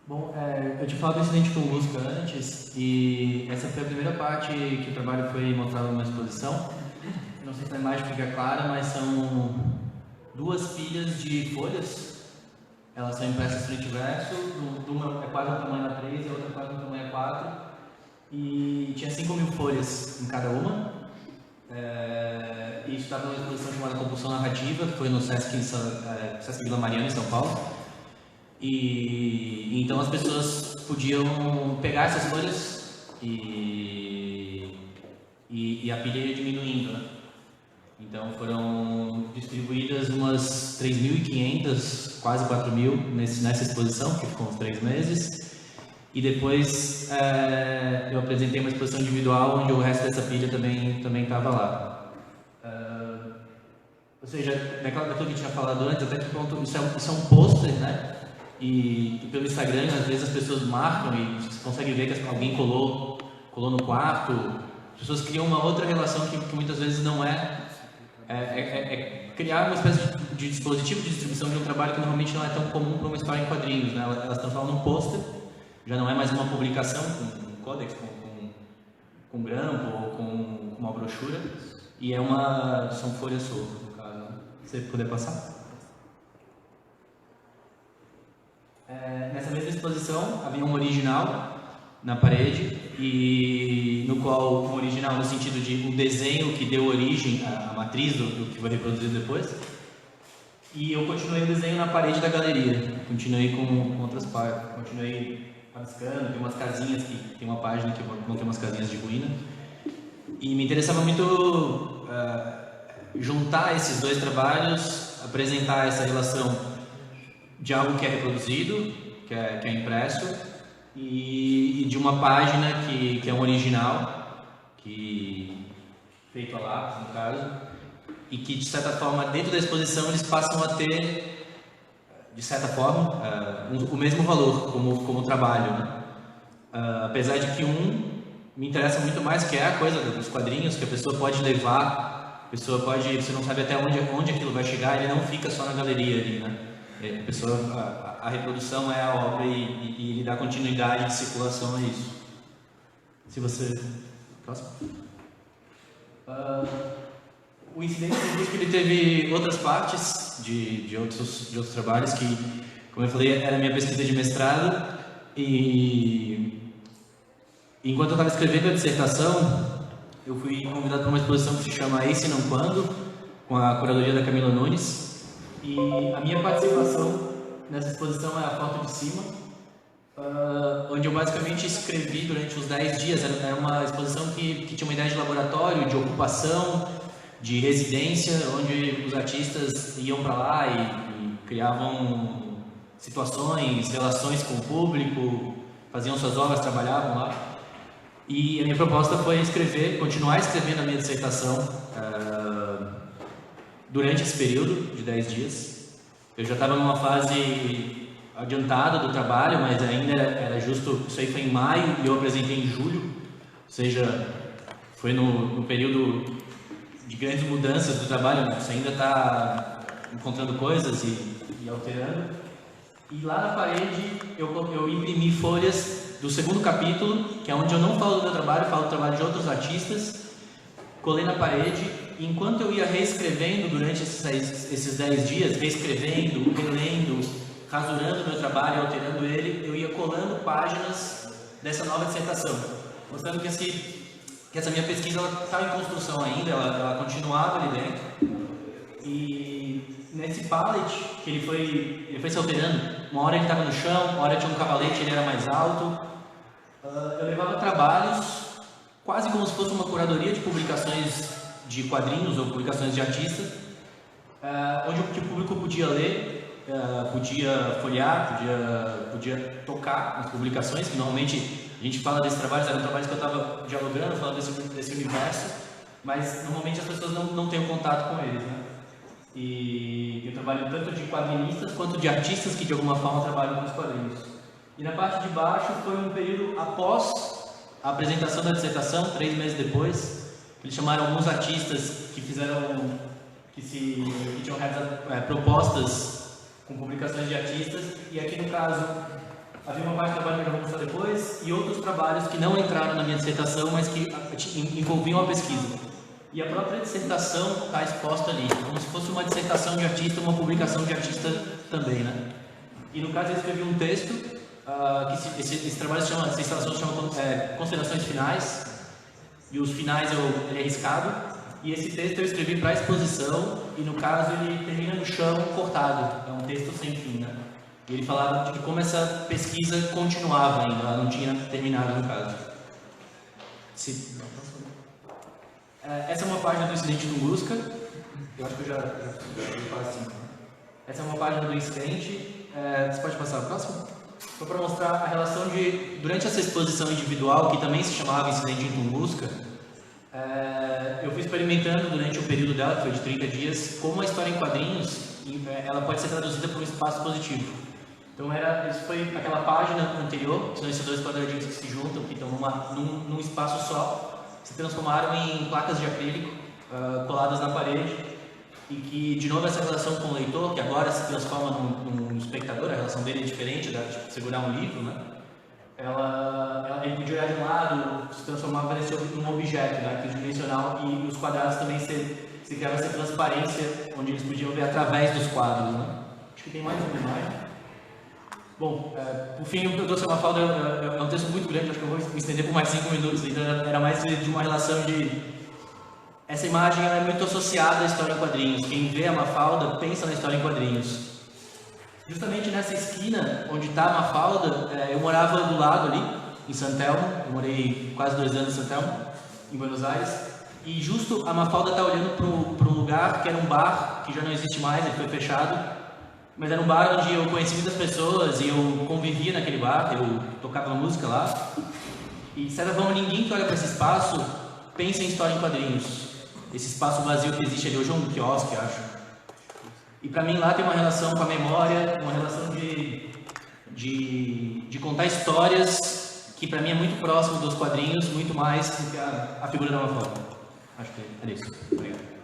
Bom, eu te falo do incidente com o Lusca antes, e essa foi a primeira parte que o trabalho foi mostrado numa exposição. Não sei se a imagem fica clara, mas são duas pilhas de folhas. Elas são impressas frente e verso, uma é quase o tamanho A3 e a outra é quase o tamanho A4. E tinha 5.000 folhas em cada uma. E isso estava numa exposição chamada Compulsão Narrativa, que foi no Sesc Vila Mariana, em São Paulo. E então as pessoas podiam pegar essas folhas e a pilha ia diminuindo, né? Então foram distribuídas umas 3.500, quase 4.000 nessa exposição, que ficou uns 3 meses. E depois eu apresentei uma exposição individual onde o resto dessa pilha também estava lá. Ou seja, daquilo que eu tinha falado antes, até que ponto isso é um pôster, né? E pelo Instagram, às vezes as pessoas marcam e você consegue ver que alguém colou no quarto. As pessoas criam uma outra relação que muitas vezes não é criar uma espécie de dispositivo de distribuição de um trabalho que normalmente não é tão comum para uma história em quadrinhos, né? Elas transformam num pôster, já não é mais uma publicação com um códex, com grampo ou com uma brochura, e são folhas soltas, no caso. Né? Se você puder passar. Nessa mesma exposição havia um original na parede, e no qual um original no sentido de um desenho que deu origem à matriz do que foi reproduzido depois, e eu continuei o desenho na parede da galeria, continuei com outras partes, continuei rabiscando, tem umas casinhas, tem uma página que montei umas casinhas de ruína, e me interessava muito juntar esses dois trabalhos, apresentar essa relação de algo que é reproduzido, que é impresso, e de uma página que é um original, feito a lápis, no caso, e que, de certa forma, dentro da exposição, eles passam a ter, de certa forma, o mesmo valor como trabalho. Né? Apesar de que me interessa muito mais, que é a coisa dos quadrinhos, que a pessoa pode levar, você não sabe até onde aquilo vai chegar, ele não fica só na galeria ali, né? A reprodução é a obra e ele dá continuidade de circulação a isso. Se você... Próximo. O incidente que ele teve outras partes de outros trabalhos que, como eu falei, era a minha pesquisa de mestrado, e enquanto eu estava escrevendo a dissertação, eu fui convidado para uma exposição que se chama Ace Não Quando, com a curadoria da Camila Nunes. E a minha participação nessa exposição é a foto de cima, onde eu basicamente escrevi durante os 10 dias. Era uma exposição que tinha uma ideia de laboratório, de ocupação, de residência, onde os artistas iam para lá e criavam situações, relações com o público, faziam suas obras, trabalhavam lá. E a minha proposta foi continuar escrevendo a minha dissertação durante esse período de 10 dias. Eu já estava numa fase adiantada do trabalho, mas ainda era justo, isso aí foi em maio e eu apresentei em julho, ou seja, foi no período de grandes mudanças do trabalho, você ainda está encontrando coisas e alterando. E lá na parede eu imprimi folhas do segundo capítulo, que é onde eu não falo do meu trabalho, falo do trabalho de outros artistas, colei na parede. Enquanto eu ia reescrevendo durante esses 10 dias, reescrevendo, relendo, rasurando o meu trabalho, alterando ele, eu ia colando páginas dessa nova dissertação, mostrando que essa minha pesquisa estava em construção ainda, ela continuava ali dentro. E nesse pallet, que ele foi se alterando, uma hora ele estava no chão, uma hora tinha um cavalete, ele era mais alto. Eu levava trabalhos, quase como se fosse uma curadoria de publicações de quadrinhos ou publicações de artistas, onde o público podia ler, podia folhear, podia tocar nas publicações, que normalmente a gente fala desses trabalhos, eram trabalhos que eu estava dialogando, falando desse universo, mas normalmente as pessoas não têm contato com eles, né? E eu trabalho tanto de quadrinistas quanto de artistas que de alguma forma trabalham com os quadrinhos. E na parte de baixo foi um período após a apresentação da dissertação, 3 meses depois. Eles chamaram alguns artistas que tinham realizado propostas com publicações de artistas, e aqui no caso Havia uma parte do trabalho que eu vou mostrar depois e outros trabalhos que não entraram na minha dissertação, mas que envolviam a pesquisa. E a própria dissertação está exposta ali, como se fosse uma dissertação de artista, uma publicação de artista também, né? E no caso eu escrevi um texto, que esse trabalho se chama, essa instalação se chama Considerações Finais, e os finais ele é riscado, e esse texto eu escrevi para a exposição, e no caso ele termina no chão cortado, é um texto sem fim, né? E ele falava de como essa pesquisa continuava ainda, ela não tinha terminado no caso. Essa é uma página do incidente Tunguska, eu acho que eu já falo assim. Essa é uma página do incidente, você pode passar a próxima? Só para mostrar a relação durante essa exposição individual, que também se chamava Incidente em Tunguska, eu fui experimentando durante o período dela, que foi de 30 dias, como a história em quadrinhos, ela pode ser traduzida por um espaço positivo. Então isso foi aquela página anterior, que são esses dois quadradinhos que se juntam, que estão num espaço só, se transformaram em placas de acrílico coladas na parede, e que, de novo, essa relação com o leitor, que agora se transforma num espectador, a relação dele é diferente da de segurar um livro, né? Ele podia olhar de um lado, se transformar, parecia num objeto, né, tridimensional, e os quadrados também se criava essa transparência, onde eles podiam ver através dos quadros, né? Acho que tem mais uma imagem. Bom, por fim, o que eu trouxe a Mafalda é um texto muito grande, acho que eu vou me estender por mais 5 minutos, então era mais de uma relação de... Essa imagem ela é muito associada à história em quadrinhos, quem vê a Mafalda pensa na história em quadrinhos. Justamente nessa esquina onde está a Mafalda, eu morava do lado ali, em San Telmo, eu morei quase 2 anos em San Telmo, em Buenos Aires, e justo a Mafalda está olhando para um lugar que era um bar, que já não existe mais, ele foi fechado, mas era um bar onde eu conheci muitas pessoas e eu convivia naquele bar, eu tocava música lá, e de certa forma ninguém que olha para esse espaço pensa em história em quadrinhos. Esse espaço vazio que existe ali hoje é um quiosque, acho. E para mim lá tem uma relação com a memória, uma relação de contar histórias que para mim é muito próximo dos quadrinhos, muito mais do que a figura da Mafalda. Acho que é isso. Obrigado.